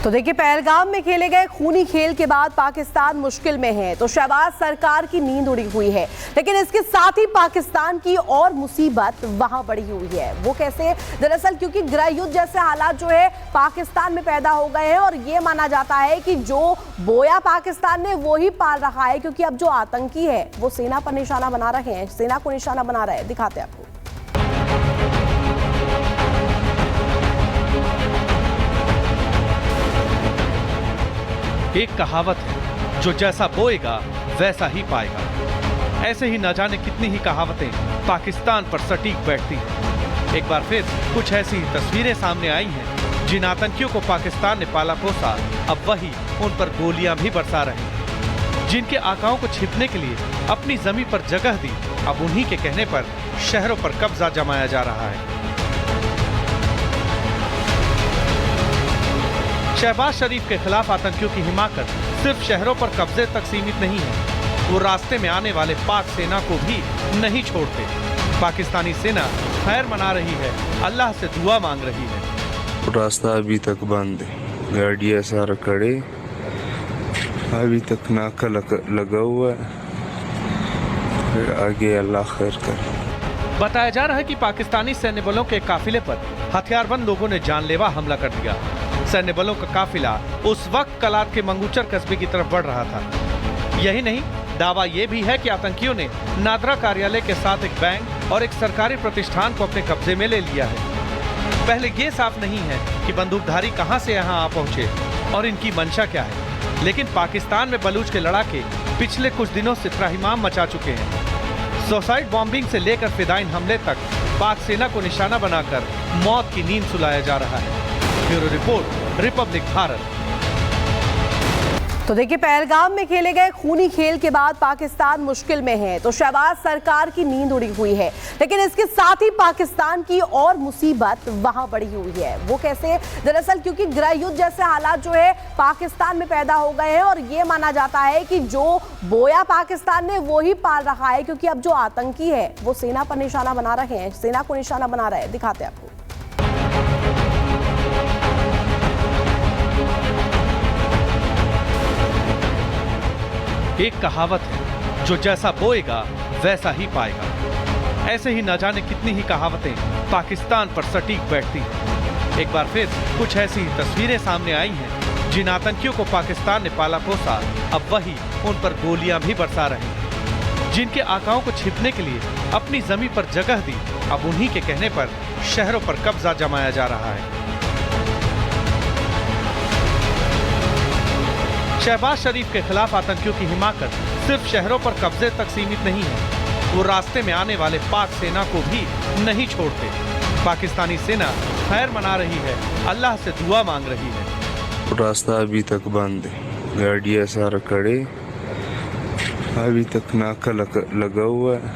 तो देखिए, पहलगाम में खेले गए खूनी खेल के बाद पाकिस्तान मुश्किल में है। तो शहबाज सरकार की नींद उड़ी हुई है, लेकिन इसके साथ ही पाकिस्तान की और मुसीबत वहां बढ़ी हुई है। वो कैसे? दरअसल क्योंकि गृह युद्ध जैसे हालात जो है पाकिस्तान में पैदा हो गए हैं और ये माना जाता है कि जो बोया पाकिस्तान ने वो ही पाल रहा है, क्योंकि अब जो आतंकी है वो सेना पर निशाना बना रहे हैं, सेना को निशाना बना रहे हैं। दिखाते हैं आपको। एक कहावत है, जो जैसा बोएगा वैसा ही पाएगा। ऐसे ही न जाने कितनी ही कहावतें पाकिस्तान पर सटीक बैठती हैं। एक बार फिर कुछ ऐसी तस्वीरें सामने आई हैं जिन आतंकियों को पाकिस्तान ने पाला पोसा, अब वही उन पर गोलियां भी बरसा रहे हैं। जिनके आकाओं को छिपने के लिए अपनी जमीन पर जगह दी, अब उन्हीं के कहने पर शहरों पर कब्जा जमाया जा रहा है। शहबाज शरीफ के खिलाफ आतंकियों की हिमाकत सिर्फ शहरों पर कब्जे तक सीमित नहीं है, वो रास्ते में आने वाले पाक सेना को भी नहीं छोड़ते। पाकिस्तानी सेना खैर मना रही है, अल्लाह से दुआ मांग रही है। रास्ता अभी तक बंद है, गाड़ियाँ सारा खड़े, अभी तक नाका लगा हुआ है, फिर आगे अल्लाह खैर करे। बताया जा रहा है कि पाकिस्तानी सैन्य बलों के काफिले पर हथियारबंद लोगों ने जानलेवा हमला कर दिया। सैन्य बलों का काफिला उस वक्त कलात के मंगूचर कस्बे की तरफ बढ़ रहा था। यही नहीं, दावा यह भी है कि आतंकियों ने नादरा कार्यालय के साथ एक बैंक और एक सरकारी प्रतिष्ठान को अपने कब्जे में ले लिया है। पहले ये साफ नहीं है कि बंदूकधारी कहां से यहां आ पहुंचे और इनकी मंशा क्या है, लेकिन पाकिस्तान में बलूच के लड़ाके पिछले कुछ दिनों से त्राहिमाम मचा चुके हैं। सुसाइड बॉम्बिंग से लेकर फिदाइन हमले तक पाक सेना को निशाना बनाकर मौत की नींद सुलाया जा रहा है। Bureau report, Republic Bharat. तो देखिए, पहलगाम में खेले गए खूनी खेल के बाद पाकिस्तान मुश्किल में है। तो शहबाज सरकार की नींद उड़ी हुई है, लेकिन इसके साथ ही पाकिस्तान की और मुसीबत वहां बढ़ी हुई है। वो कैसे? दरअसल क्योंकि गृह युद्ध जैसे हालात जो है पाकिस्तान में पैदा हो गए हैं और ये माना जाता है कि जो बोया पाकिस्तान ने वो ही पाल रहा है, क्योंकि अब जो आतंकी है वो सेना पर निशाना बना रहे हैं, सेना को निशाना बना रहे हैं। दिखाते हैं आपको। एक कहावत है, जो जैसा बोएगा वैसा ही पाएगा। ऐसे ही न जाने कितनी ही कहावतें पाकिस्तान पर सटीक बैठती हैं। एक बार फिर कुछ ऐसी तस्वीरें सामने आई हैं जिन आतंकियों को पाकिस्तान ने पाला पोसा, अब वही उन पर गोलियां भी बरसा रहे हैं। जिनके आकाओं को छिपने के लिए अपनी जमीन पर जगह दी, अब उन्हीं के कहने पर शहरों पर कब्जा जमाया जा रहा है। शहबाज शरीफ के खिलाफ आतंकियों की हिमाकत सिर्फ शहरों पर कब्जे तक सीमित नहीं है, वो रास्ते में आने वाले पाक सेना को भी नहीं छोड़ते। पाकिस्तानी सेना खैर मना रही है, अल्लाह से दुआ मांग रही है। रास्ता अभी तक बंद है, गाड़ियाँ सारा खड़े, अभी तक नाका लगा हुआ है,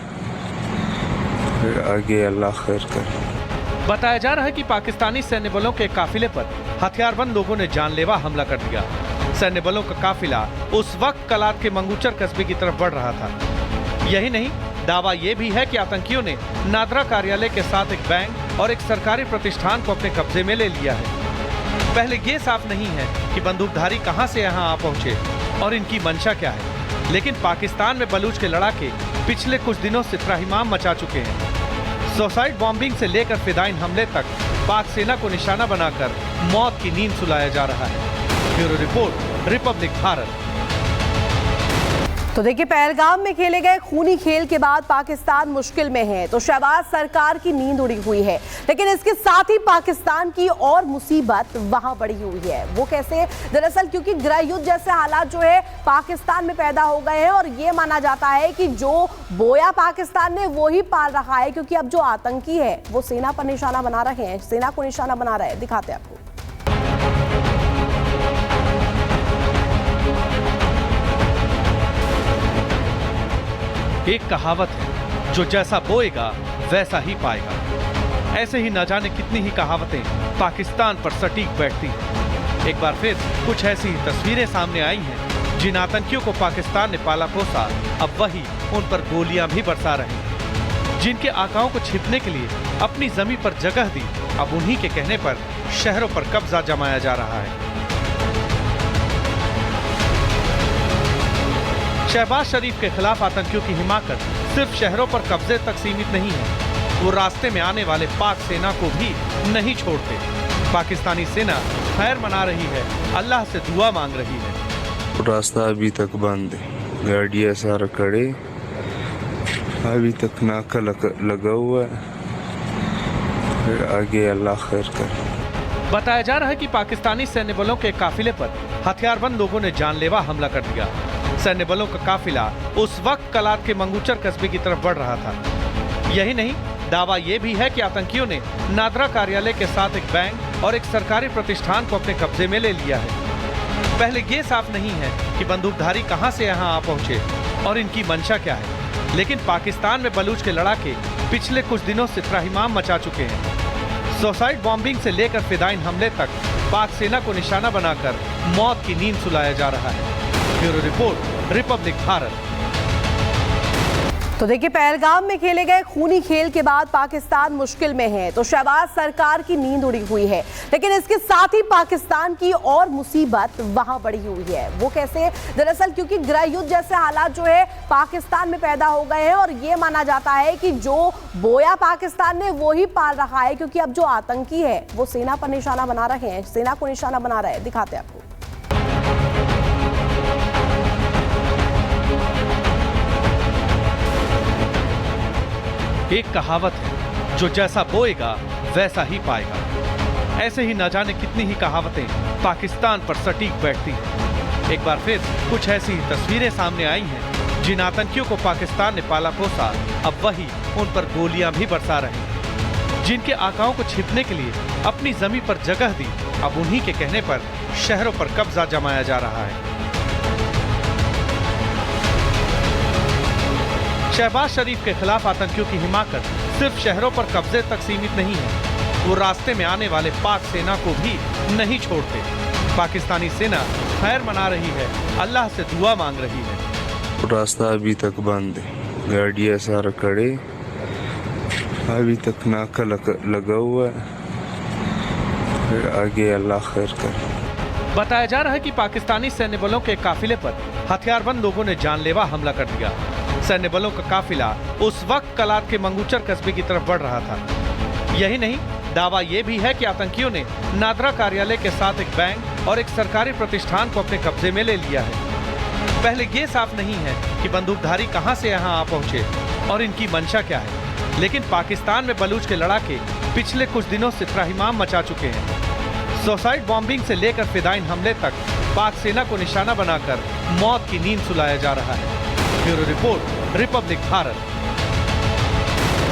फिर आगे अल्लाह खैर करे। बताया जा रहा है कि पाकिस्तानी सैन्य बलों के काफिले पर हथियारबंद लोगों ने जानलेवा हमला कर दिया। सैन्य बलों का काफिला उस वक्त कलात के मंगूचर कस्बे की तरफ बढ़ रहा था। यही नहीं, दावा यह भी है कि आतंकियों ने नादरा कार्यालय के साथ एक बैंक और एक सरकारी प्रतिष्ठान को अपने कब्जे में ले लिया है। पहले ये साफ नहीं है कि बंदूकधारी कहां से यहां आ पहुंचे और इनकी मंशा क्या है, लेकिन पाकिस्तान में बलूच के लड़ाके पिछले कुछ दिनों से त्राहिमाम मचा चुके हैं। सुसाइड बॉम्बिंग से लेकर फिदाइन हमले तक पाक सेना को निशाना बनाकर मौत की नींद सुलाया जा रहा है। Bureau report, Republic Bharat. तो देखिए, पहलगाम में खेले गए खूनी खेल के बाद पाकिस्तान मुश्किल में है। तो शहबाज सरकार की नींद उड़ी हुई है, लेकिन इसके साथ ही पाकिस्तान की और मुसीबत वहां बढ़ी हुई है। वो कैसे? दरअसल क्योंकि गृह युद्ध जैसे हालात जो है पाकिस्तान में पैदा हो गए हैं और ये माना जाता है कि जो बोया पाकिस्तान ने वो ही पाल रहा है, क्योंकि अब जो आतंकी है वो सेना पर निशाना बना रहे हैं, सेना को निशाना बना रहे हैं। दिखाते हैं आपको। एक कहावत है, जो जैसा बोएगा वैसा ही पाएगा। ऐसे ही न जाने कितनी ही कहावतें पाकिस्तान पर सटीक बैठती हैं। एक बार फिर कुछ ऐसी तस्वीरें सामने आई हैं जिन आतंकियों को पाकिस्तान ने पाला पोसा, अब वही उन पर गोलियां भी बरसा रहे हैं। जिनके आकाओं को छिपने के लिए अपनी जमीन पर जगह दी, अब उन्हीं के कहने पर शहरों पर कब्जा जमाया जा रहा है। शहबाज शरीफ के खिलाफ आतंकियों की हिमाकत सिर्फ शहरों पर कब्जे तक सीमित नहीं है, वो रास्ते में आने वाले पाक सेना को भी नहीं छोड़ते। पाकिस्तानी सेना खैर मना रही है, अल्लाह से दुआ मांग रही है। रास्ता अभी तक बंद है, गाड़ियाँ सारा खड़े, अभी तक नाका लगा हुआ है, फिर आगे अल्लाह खैर करे। बताया जा रहा है कि पाकिस्तानी सैन्य बलों के काफिले पर हथियारबंद लोगों ने जानलेवा हमला कर दिया। सैन्य बलों का काफिला उस वक्त कलात के मंगूचर कस्बे की तरफ बढ़ रहा था। यही नहीं, दावा यह भी है कि आतंकियों ने नादरा कार्यालय के साथ एक बैंक और एक सरकारी प्रतिष्ठान को अपने कब्जे में ले लिया है। पहले ये साफ नहीं है कि बंदूकधारी कहां से यहां आ पहुंचे और इनकी मंशा क्या है, लेकिन पाकिस्तान में बलूच के लड़ाके पिछले कुछ दिनों से त्राहिमाम मचा चुके हैं। सुसाइड बॉम्बिंग से लेकर फिदाइन हमले तक पाक सेना को निशाना बनाकर मौत की नींद सुलाया जा रहा है। Bureau report, Republic Bharat. तो देखिए, पहलगाम में खेले गए खूनी खेल के बाद पाकिस्तान मुश्किल में है, तो शहबाज सरकार की नींद उड़ी हुई है, लेकिन इसके साथ ही पाकिस्तान की और मुसीबत वहां बढ़ी हुई है। वो कैसे? दरअसल क्योंकि गृह युद्ध जैसे हालात जो है पाकिस्तान में पैदा हो गए हैं और ये माना जाता है कि जो बोया पाकिस्तान ने वो ही पाल रहा है, क्योंकि अब जो आतंकी है वो सेना पर निशाना बना रहे हैं, सेना को निशाना बना रहे हैं। दिखाते हैं आपको। एक कहावत है, जो जैसा बोएगा वैसा ही पाएगा। ऐसे ही न जाने कितनी ही कहावतें पाकिस्तान पर सटीक बैठती हैं। एक बार फिर कुछ ऐसी ही तस्वीरें सामने आई हैं, जिन आतंकियों को पाकिस्तान ने पाला पोसा, अब वही उन पर गोलियां भी बरसा रहे हैं। जिनके आकाओं को छिपने के लिए अपनी जमीन पर जगह दी, अब उन्हीं के कहने पर शहरों पर कब्जा जमाया जा रहा है। शहबाज शरीफ के खिलाफ आतंकियों की हिमाकत सिर्फ शहरों पर कब्जे तक सीमित नहीं है, वो रास्ते में आने वाले पाक सेना को भी नहीं छोड़ते। पाकिस्तानी सेना खैर मना रही है, अल्लाह से दुआ मांग रही है। रास्ता अभी तक बंद है, गाड़ियाँ सारा खड़े, अभी तक नाका लगा हुआ है, फिर आगे अल्लाह खैर करे। बताया जा रहा है कि पाकिस्तानी सैन्य बलों के काफिले पर हथियारबंद लोगों ने जानलेवा हमला कर दिया। सैन्य बलों का काफिला उस वक्त कलात के मंगूचर कस्बे की तरफ बढ़ रहा था। यही नहीं, दावा यह भी है कि आतंकियों ने नादरा कार्यालय के साथ एक बैंक और एक सरकारी प्रतिष्ठान को अपने कब्जे में ले लिया है। पहले ये साफ नहीं है कि बंदूकधारी कहां से यहां आ पहुंचे और इनकी मंशा क्या है, लेकिन पाकिस्तान में बलूच के लड़ाके पिछले कुछ दिनों से त्राहिमाम मचा चुके हैं। सुसाइड बॉम्बिंग से लेकर फिदाइन हमले तक पाक सेना को निशाना बनाकर मौत की नींद सुलाया जा रहा है। Bureau report, Republic Bharat.